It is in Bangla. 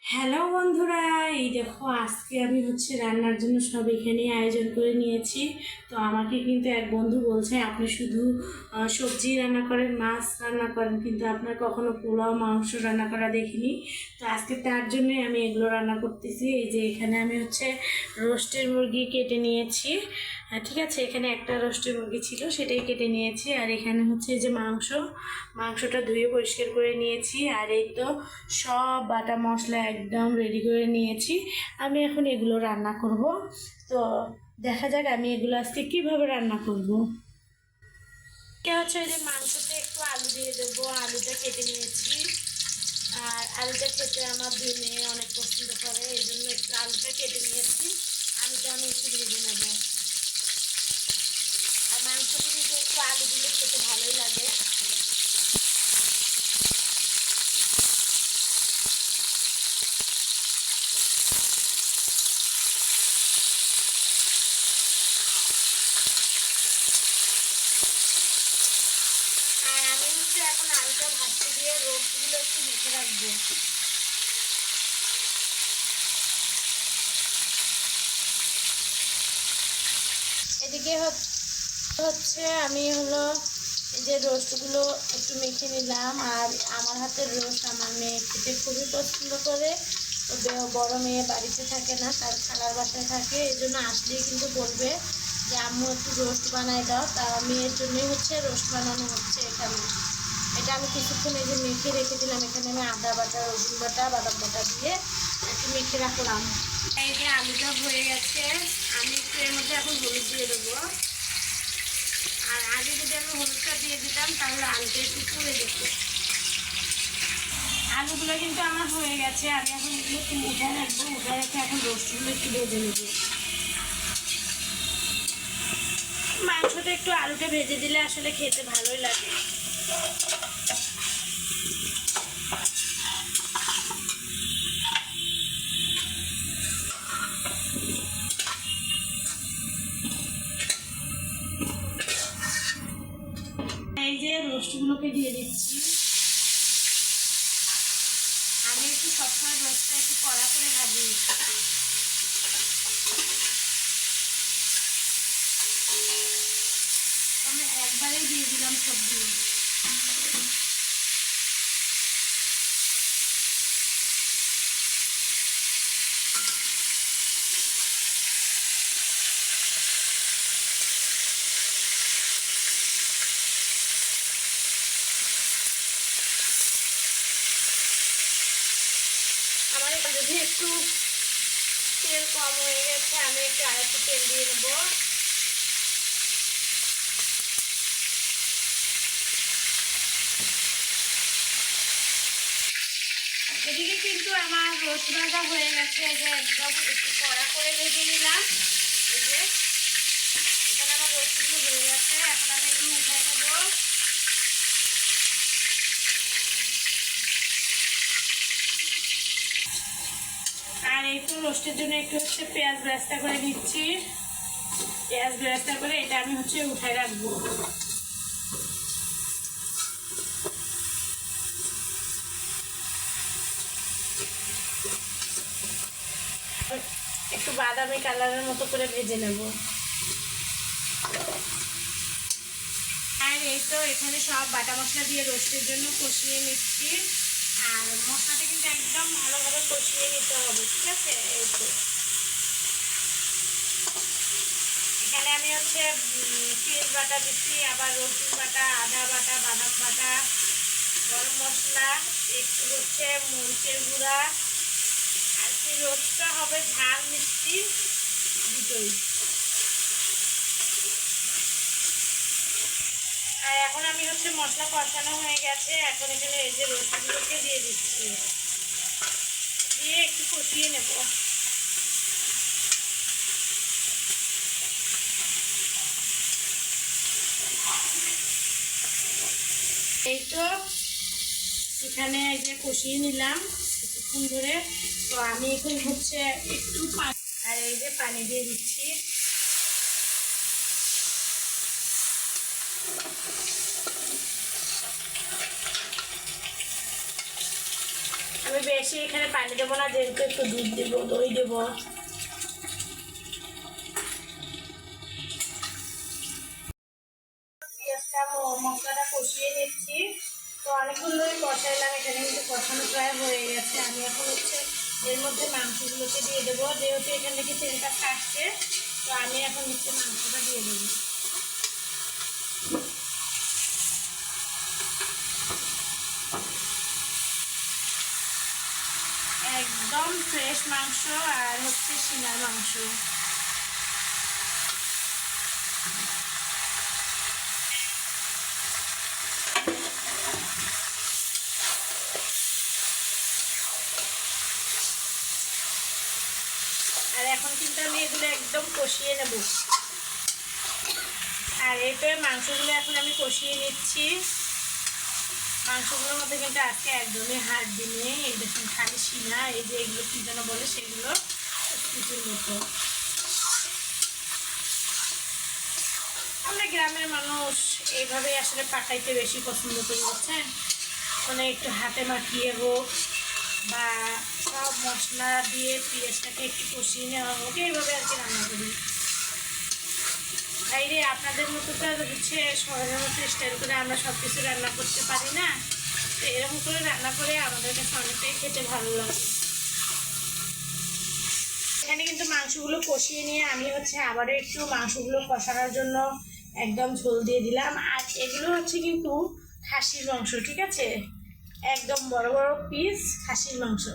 হ্যালো বন্ধুরা, এই দেখো আজকে আমি রান্নার জন্য সব এখানেই আয়োজন করে নিয়েছি। তো আমাকে কিন্তু এক বন্ধু বলছে আপনি শুধু সবজি রান্না করেন, মাছ রান্না করেন, কিন্তু আপনার কখনো পোলাও মাংস রান্না করা দেখিনি। তো আজকে তার জন্যই আমি এগুলো রান্না করতেছি। এই যে এখানে আমি রোস্টের মুরগি কেটে নিয়েছি। ঠিক আছে, এখানে একটা রোস্টের মুরগি ছিল, সেটাই কেটে নিয়েছি। আর এখানে এই যে মাংসটা ধুয়ে পরিষ্কার করে নিয়েছি। আর এই তো সব বাটা মশলা একদম রেডি করে নিয়েছি। আমি এখন এগুলো রান্না করব। তো দেখা যাক আমি এগুলো আজকে কীভাবে রান্না করব। এই যে মাংসতে একটু আলু দিয়ে দেবো, আলুটা কেটে নিয়েছি। আর আলুটা খেতে আমার দুই মেয়ে অনেক পছন্দ করে, এই জন্য একটু আলুটা কেটে নিয়েছি। আলুটা আমি একটু ভেজে নেবো। আর মাংসটা কিন্তু একটু আলু দিলে খেতে ভালোই লাগে। আর আমি এখন আলুটা ভাজতে দিয়ে রোস্টগুলো একটু মেখে রাখবো। এদিকে আমি এই যে রোস্টগুলো একটু মেখে নিলাম। আর আমার হাতের রোস্ট আমার মেয়ে খেতে খুবই পছন্দ করে। তো বড় মেয়ে বাড়িতে থাকে না, তার খালার বাসায় থাকে, এই জন্য আসলেই কিন্তু বলবে যে আম্মু একটু রোস্ট বানায় দাও। তা মেয়ের জন্যই রোস্ট বানানো হচ্ছে এখানে। এটা আমি কিছুক্ষণ এই যে মেখে রেখে দিলাম। এখানে আমি আদা বাটা, রসুন বাটা, বাদাম বাটা দিয়ে একটু মেখে রাখলাম। এই যে আলুটা হয়ে গেছে, আমি একটু এর মধ্যে এখন হলুদ দিয়ে দেবো। আর আগে যদি আমি হলুদটা দিয়ে দিতাম তাহলে আলুটা একটু পুড়ে যেত। আলুগুলো কিন্তু আমার হয়ে গেছে। আমি এখন এগুলো একটু উঠায় রাখবো। উঠায় রেখে এখন রোস্টগুলো একটু ভেজে নেব। মাংসটা একটু আলুটা ভেজে দিলে আসলে খেতে ভালোই লাগে। এই যে রোস্টগুলোকে দিয়ে দিচ্ছি। আমি একটু সবসময় রোস্টটা একটু কড়া করে ভাজি। আমি একবারেই দিয়ে দিলাম সবগুলো। আমার যদি একটু তেল কম হয়ে গেছে, আমি একটু আরেকটু তেল দিয়ে দেবো। এদিকে কিন্তু আমার রোস্ট ভাজা হয়ে গেছে। যে একদম একটু কড়া করে ভেজে নিলাম। এই যে এখানে আমার রোস্টগুলো হয়ে গেছে। এখন আমি এগুলো উঠে নেবো। আর একটু রোস্টের জন্য একটু পেঁয়াজ বেরেস্তা করে দিচ্ছি। পেঁয়াজ বেরেস্তা করে এটা আমি উঠায় রাখবো। একটু বাদামি কালারের মতো করে ভেজে নেব। আর এই তো এখানে সব বাটা মশলা দিয়ে রোস্টের জন্য কষিয়ে নিচ্ছি। আর মশলাটা কিন্তু একদম ভালোভাবে কষিয়ে নিতে হবে, ঠিক আছে? এই তো এখানে আমি পেঁয়াজ বাটা দিচ্ছি, আবার রসুন বাটা, আদা বাটা, বাদাম বাটা, গরম মশলা, একটু মরিচের গুঁড়া। আর সেই রোস্টটা হবে ঝাল মিষ্টি দুটোই। আর এখন আমি মশলা কষানো হয়ে গেছে। এখন এখানে এই যে রসুনগুলোকে দিয়ে দিচ্ছি, দিয়ে একটু কষিয়ে নেব। এই তো এখানে এই যে কষিয়ে নিলাম কিছুক্ষণ ধরে। তো আমি এখন একটু পানি, আর এই যে পানি দিয়ে দিচ্ছি। আমি বেশি এখানে পানি দেবো না, যেহেতু একটু দুধ দেবো, দই দেবো। পেঁয়াজটা মশলাটা কষিয়ে নিচ্ছি। তো অনেকক্ষণ ধরে কষাইলাম, এখানে কিন্তু কষানো প্রায় হয়ে গেছে। আমি এখন হচ্ছে এর মধ্যে মাংসগুলোকে দিয়ে দেবো, যেহেতু এখান থেকে তেলটা ছাড়ছে। তো আমি এখন হচ্ছে মাংসটা দিয়ে দেবো। একদম ফ্রেশ মাংস আর হচ্ছে সিনার মাংস। আর এখন কিন্তু আমি এগুলো একদম কষিয়ে নেব। আর এরপরে মাংসগুলো এখন আমি কষিয়ে নিচ্ছি। মাংসগুলোর মধ্যে কিন্তু আজকে একদমই হাড্ডি নেই, এই দেখুন খালি সিনা, এই যে এগুলো কী যেন বলে সেগুলো কিছুর মতো। আমরা গ্রামের মানুষ এইভাবে আসলে পাকাইতে বেশি পছন্দ করি, বুঝছেন? মানে একটু হাতে মাখিয়ে হোক বা সব মশলা দিয়ে পেঁয়াজটাকে একটু কষিয়ে নেওয়া হোক, এইভাবে আর কি রান্না করি। বাইরে আপনাদের মতো তো হচ্ছে শহরের মতো স্টাইল করে আমরা সব কিছু রান্না করতে পারি না। তো এরকম করে রান্না করে আমাদের কাছে অনেকটাই খেতে ভালো লাগে। এখানে কিন্তু মাংসগুলো কষিয়ে নিয়ে আমি হচ্ছে আবারও একটু মাংসগুলো কষানোর জন্য একদম ঝোল দিয়ে দিলাম। আর এগুলো হচ্ছে কিন্তু খাসির মাংস, ঠিক আছে? একদম বড় বড় পিস খাসির মাংস।